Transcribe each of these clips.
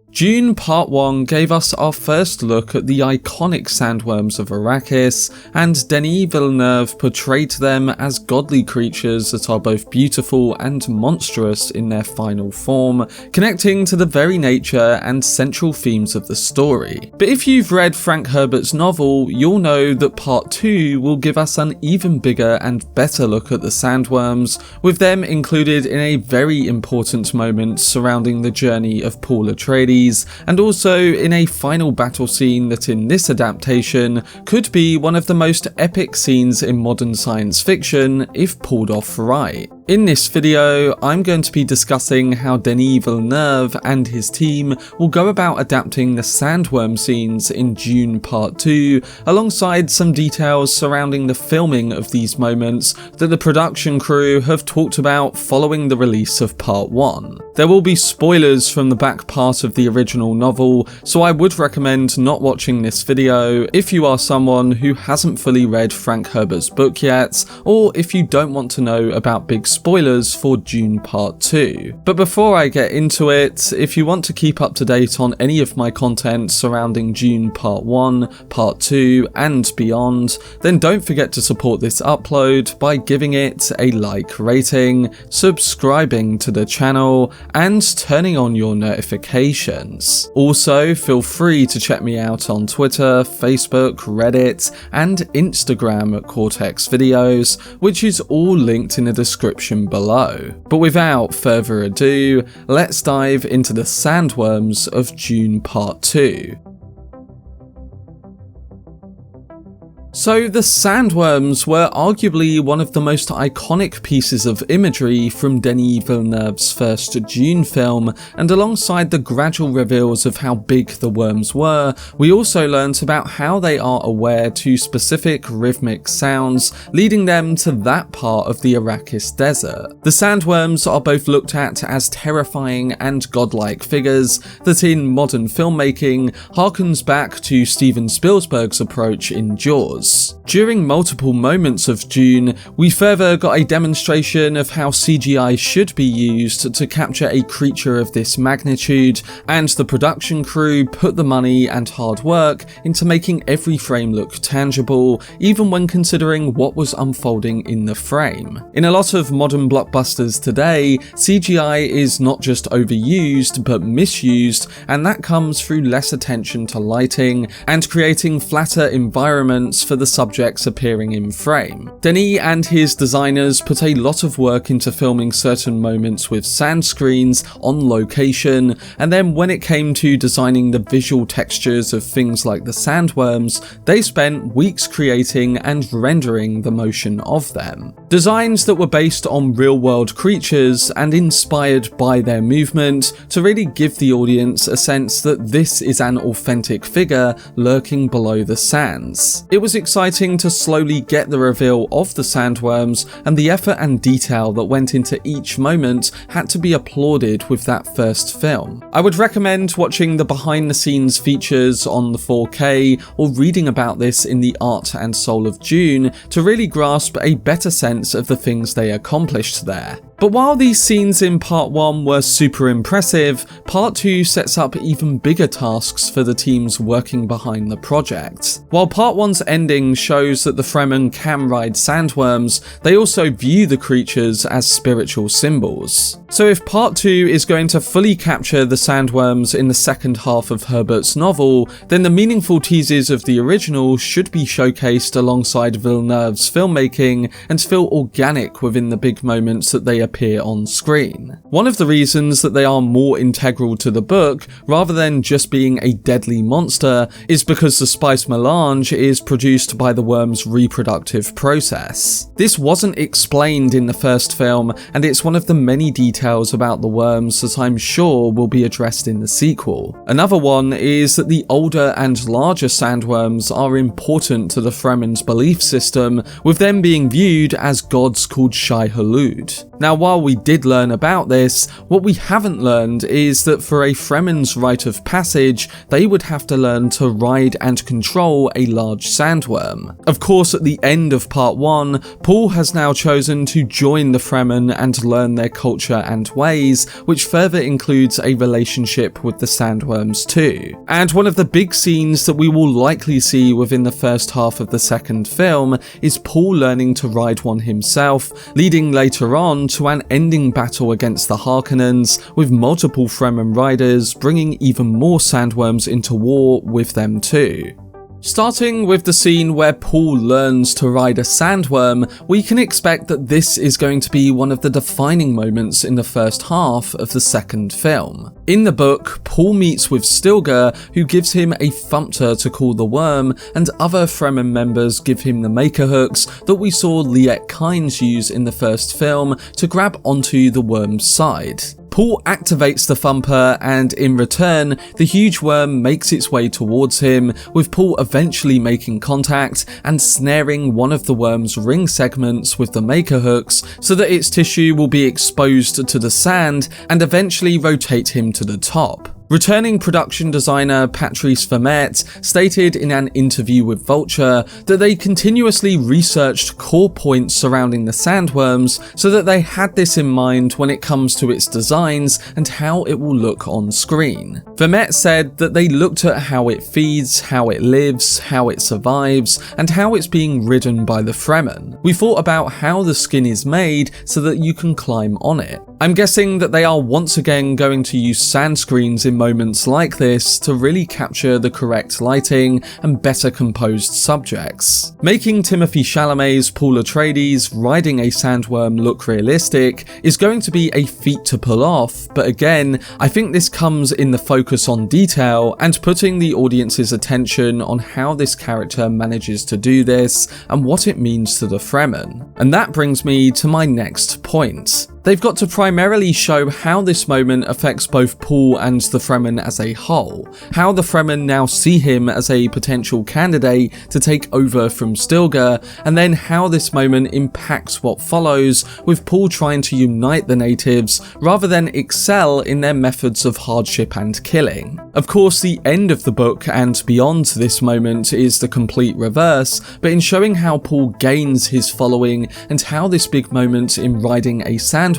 Dune Part 1 gave us our first look at the iconic sandworms of Arrakis, and Denis Villeneuve portrayed them as godly creatures that are both beautiful and monstrous in their final form, connecting to the very nature and central themes of the story. But if you've read Frank Herbert's novel, you'll know that Part 2 will give us an even bigger and better look at the sandworms, with them included in a very important moment surrounding the journey of Paul Atreides, and also in a final battle scene that in this adaptation could be one of the most epic scenes in modern science fiction if pulled off right. In this video, I'm going to be discussing how Denis Villeneuve and his team will go about adapting the sandworm scenes in Dune Part 2, alongside some details surrounding the filming of these moments that the production crew have talked about following the release of Part 1. There will be spoilers from the back part of the original novel, so I would recommend not watching this video if you are someone who hasn't fully read Frank Herbert's book yet, or if you don't want to know about big spoilers for Dune Part 2. But before I get into it, if you want to keep up to date on any of my content surrounding Dune Part 1, Part 2 and beyond, then don't forget to support this upload by giving it a like rating, subscribing to the channel and turning on your notifications. Also, feel free to check me out on Twitter, Facebook, Reddit and Instagram at Cortex Videos, which is all linked in the description below. But without further ado, let's dive into the sandworms of Dune Part 2. So the sandworms were arguably one of the most iconic pieces of imagery from Denis Villeneuve's first Dune film, and alongside the gradual reveals of how big the worms were, we also learnt about how they are aware to specific rhythmic sounds, leading them to that part of the Arrakis desert. The sandworms are both looked at as terrifying and godlike figures that in modern filmmaking harkens back to Steven Spielberg's approach in Jaws. During multiple moments of Dune, we further got a demonstration of how CGI should be used to capture a creature of this magnitude, and the production crew put the money and hard work into making every frame look tangible, even when considering what was unfolding in the frame. In a lot of modern blockbusters today, CGI is not just overused but misused, and that comes through less attention to lighting and creating flatter environments for the subjects appearing in frame. Denis and his designers put a lot of work into filming certain moments with sand screens on location, and then when it came to designing the visual textures of things like the sandworms, they spent weeks creating and rendering the motion of them. Designs that were based on real-world creatures and inspired by their movement to really give the audience a sense that this is an authentic figure lurking below the sands. It was exciting to slowly get the reveal of the sandworms, and the effort and detail that went into each moment had to be applauded with that first film. I would recommend watching the behind the scenes features on the 4K or reading about this in The Art and Soul of Dune to really grasp a better sense of the things they accomplished there. But while these scenes in Part 1 were super impressive, Part 2 sets up even bigger tasks for the teams working behind the project. While Part 1's ending shows that the Fremen can ride sandworms, they also view the creatures as spiritual symbols. So if Part 2 is going to fully capture the sandworms in the second half of Herbert's novel, then the meaningful teases of the original should be showcased alongside Villeneuve's filmmaking and feel organic within the big moments that they appear on screen. One of the reasons that they are more integral to the book, rather than just being a deadly monster, is because the spice melange is produced by the worm's reproductive process. This wasn't explained in the first film, and it's one of the many details about the worms that I'm sure will be addressed in the sequel. Another one is that the older and larger sandworms are important to the Fremen's belief system, with them being viewed as gods called Shai Hulud. Now, while we did learn about this, what we haven't learned is that for a Fremen's rite of passage, they would have to learn to ride and control a large sandworm. Of course, at the end of part 1, Paul has now chosen to join the Fremen and learn their culture and ways, which further includes a relationship with the Sandworms too. And one of the big scenes that we will likely see within the first half of the second film is Paul learning to ride one himself, leading later on to an ending battle against the Harkonnens, with multiple Fremen riders bringing even more Sandworms into war with them too. Starting with the scene where Paul learns to ride a sandworm, we can expect that this is going to be one of the defining moments in the first half of the second film. In the book, Paul meets with Stilgar, who gives him a thumpter to call the worm, and other Fremen members give him the maker hooks that we saw Liet Kynes use in the first film to grab onto the worm's side. Paul activates the thumper, and in return, the huge worm makes its way towards him, with Paul eventually making contact and snaring one of the worm's ring segments with the maker hooks so that its tissue will be exposed to the sand and eventually rotate him to the top. Returning production designer Patrice Vermette stated in an interview with Vulture that they continuously researched core points surrounding the sandworms so that they had this in mind when it comes to its designs and how it will look on screen. Vermette said that they looked at how it feeds, how it lives, how it survives, and how it's being ridden by the Fremen. We thought about how the skin is made so that you can climb on it. I'm guessing that they are once again going to use sand screens in moments like this to really capture the correct lighting and better composed subjects. Making Timothée Chalamet's Paul Atreides riding a sandworm look realistic is going to be a feat to pull off, but again, I think this comes in the focus on detail and putting the audience's attention on how this character manages to do this and what it means to the Fremen. And that brings me to my next point. They've got to primarily show how this moment affects both Paul and the Fremen as a whole, how the Fremen now see him as a potential candidate to take over from Stilgar, and then how this moment impacts what follows, with Paul trying to unite the natives rather than excel in their methods of hardship and killing. Of course, the end of the book and beyond this moment is the complete reverse, but in showing how Paul gains his following and how this big moment in riding a sandworm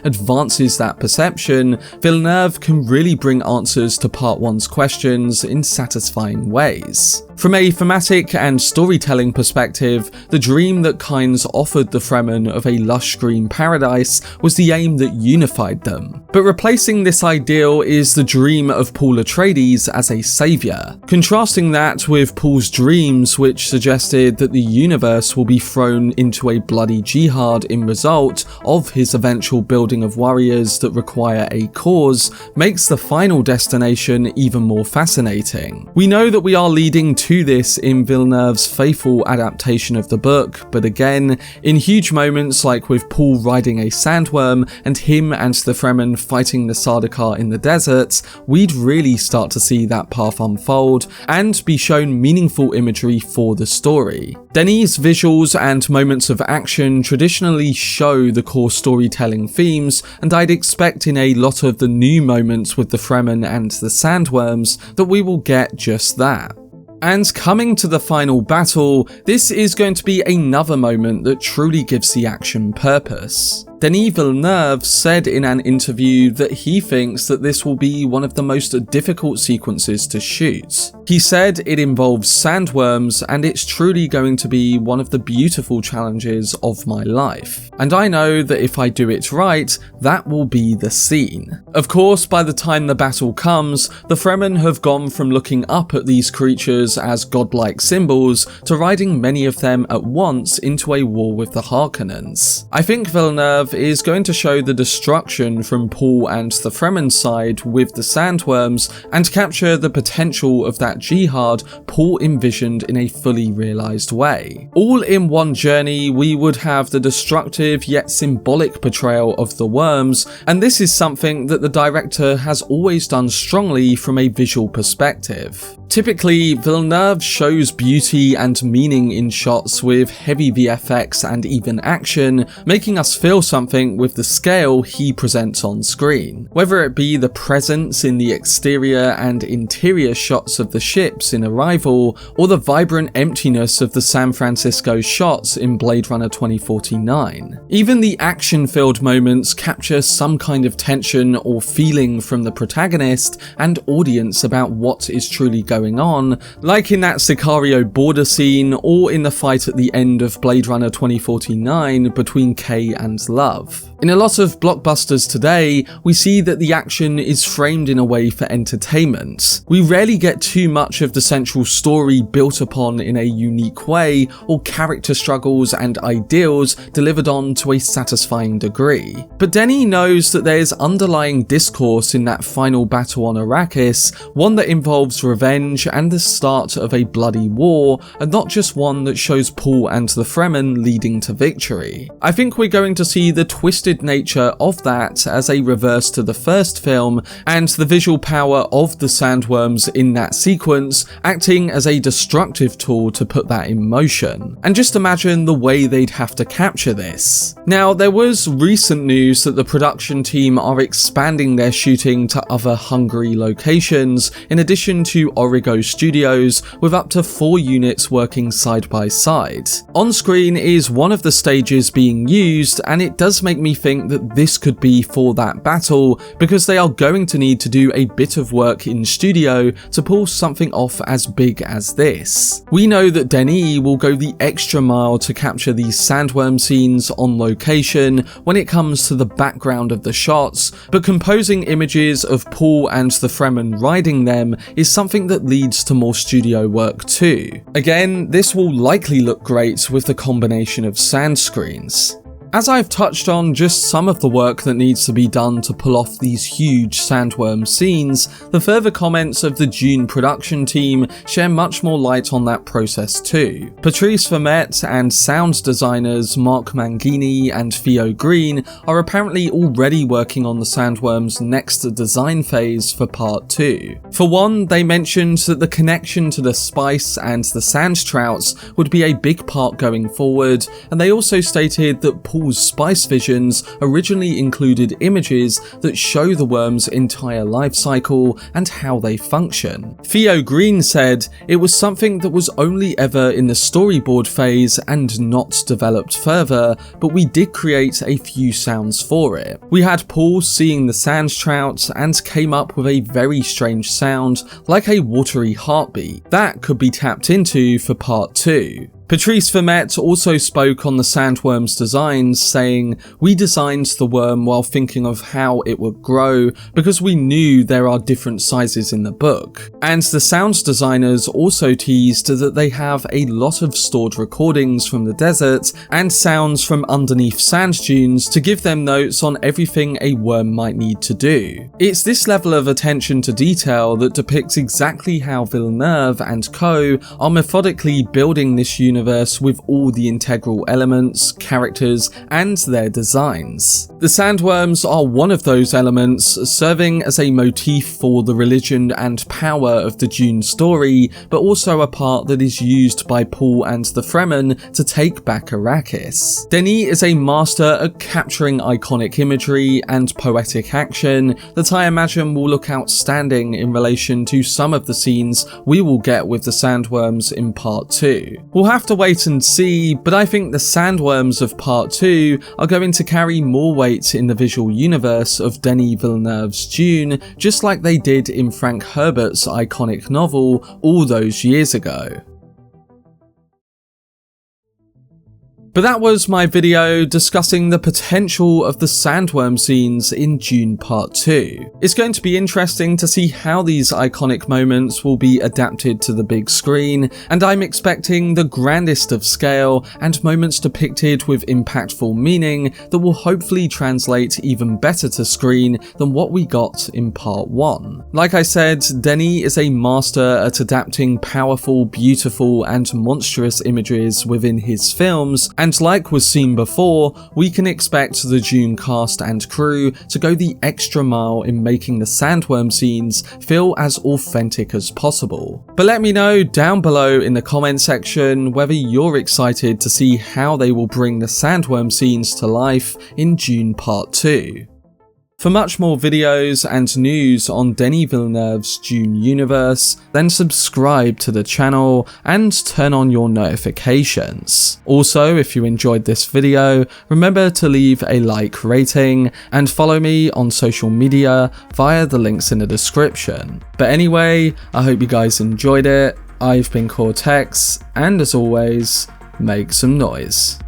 advances that perception, Villeneuve can really bring answers to part 1's questions in satisfying ways. From a thematic and storytelling perspective, the dream that Kynes offered the Fremen of a lush green paradise was the aim that unified them. But replacing this ideal is the dream of Paul Atreides as a saviour. Contrasting that with Paul's dreams, which suggested that the universe will be thrown into a bloody jihad in result of his eventual building of warriors that require a cause, makes the final destination even more fascinating. We know that we are leading to this in Villeneuve's faithful adaptation of the book, but again, in huge moments like with Paul riding a sandworm and him and the Fremen fighting the Sardaukar in the desert, we'd really start to see that path unfold and be shown meaningful imagery for the story. Denis' visuals and moments of action traditionally show the core storytelling themes, and I'd expect in a lot of the new moments with the Fremen and the Sandworms that we will get just that. And coming to the final battle, this is going to be another moment that truly gives the action purpose. Denis Villeneuve said in an interview that he thinks that this will be one of the most difficult sequences to shoot. He said it involves sandworms and it's truly going to be one of the beautiful challenges of my life. And I know that if I do it right, that will be the scene. Of course, by the time the battle comes, the Fremen have gone from looking up at these creatures as godlike symbols to riding many of them at once into a war with the Harkonnens. I think Villeneuve is going to show the destruction from Paul and the Fremen side with the Sandworms and capture the potential of that jihad Paul envisioned in a fully realised way. All in one journey, we would have the destructive yet symbolic portrayal of the worms, and this is something that the director has always done strongly from a visual perspective. Typically, Villeneuve shows beauty and meaning in shots with heavy VFX and even action, making us feel something something with the scale he presents on screen. Whether it be the presence in the exterior and interior shots of the ships in Arrival, or the vibrant emptiness of the San Francisco shots in Blade Runner 2049. Even the action-filled moments capture some kind of tension or feeling from the protagonist and audience about what is truly going on, like in that Sicario border scene or in the fight at the end of Blade Runner 2049 between Kay and Love. In a lot of blockbusters today, we see that the action is framed in a way for entertainment. We rarely get too much of the central story built upon in a unique way, or character struggles and ideals delivered on to a satisfying degree. But Denis knows that there is underlying discourse in that final battle on Arrakis, one that involves revenge and the start of a bloody war, and not just one that shows Paul and the Fremen leading to victory. I think we're going to see the twisted nature of that as a reverse to the first film, and the visual power of the Sandworms in that sequence acting as a destructive tool to put that in motion. And just imagine the way they'd have to capture this. Now, there was recent news that the production team are expanding their shooting to other Hungary locations, in addition to Origo Studios, with up to 4 units working side by side. On screen is one of the stages being used, and it does make me think that this could be for that battle, because they are going to need to do a bit of work in studio to pull something off as big as this. We know that Denis will go the extra mile to capture these Sandworm scenes on location when it comes to the background of the shots, but composing images of Paul and the Fremen riding them is something that leads to more studio work too. Again, this will likely look great with the combination of sand screens. As I've touched on just some of the work that needs to be done to pull off these huge Sandworm scenes, the further comments of the Dune production team share much more light on that process too. Patrice Vermette and sound designers Mark Mangini and Theo Green are apparently already working on the Sandworms' next design phase for part 2. For one, they mentioned that the connection to the spice and the sand trouts would be a big part going forward, and they also stated that Paul's spice visions originally included images that show the worm's entire life cycle and how they function. Theo Green said it was something that was only ever in the storyboard phase and not developed further, but we did create a few sounds for it. We had Paul seeing the sand trout and came up with a very strange sound, like a watery heartbeat. That could be tapped into for part 2. Patrice Vermette also spoke on the Sandworm's designs, saying, "We designed the worm while thinking of how it would grow, because we knew there are different sizes in the book." And the sound designers also teased that they have a lot of stored recordings from the desert and sounds from underneath sand dunes to give them notes on everything a worm might need to do. It's this level of attention to detail that depicts exactly how Villeneuve and co are methodically building this universe with all the integral elements, characters, and their designs. The Sandworms are one of those elements, serving as a motif for the religion and power of the Dune story, but also a part that is used by Paul and the Fremen to take back Arrakis. Denis is a master at capturing iconic imagery and poetic action that I imagine will look outstanding in relation to some of the scenes we will get with the Sandworms in part 2. We'll have to wait and see, but I think the Sandworms of part 2 are going to carry more weight in the visual universe of Denis Villeneuve's Dune, just like they did in Frank Herbert's iconic novel all those years ago. But that was my video discussing the potential of the Sandworm scenes in Dune Part 2. It's going to be interesting to see how these iconic moments will be adapted to the big screen, and I'm expecting the grandest of scale and moments depicted with impactful meaning that will hopefully translate even better to screen than what we got in Part 1. Like I said, Denis is a master at adapting powerful, beautiful, and monstrous images within his films, and And like was seen before, we can expect the Dune cast and crew to go the extra mile in making the Sandworm scenes feel as authentic as possible. But let me know down below in the comment section whether you're excited to see how they will bring the Sandworm scenes to life in Dune Part 2. For much more videos and news on Denis Villeneuve's Dune universe, then subscribe to the channel and turn on your notifications. Also, if you enjoyed this video, remember to leave a like rating and follow me on social media via the links in the description. But anyway, I hope you guys enjoyed it. I've been Cortex, and as always, make some noise.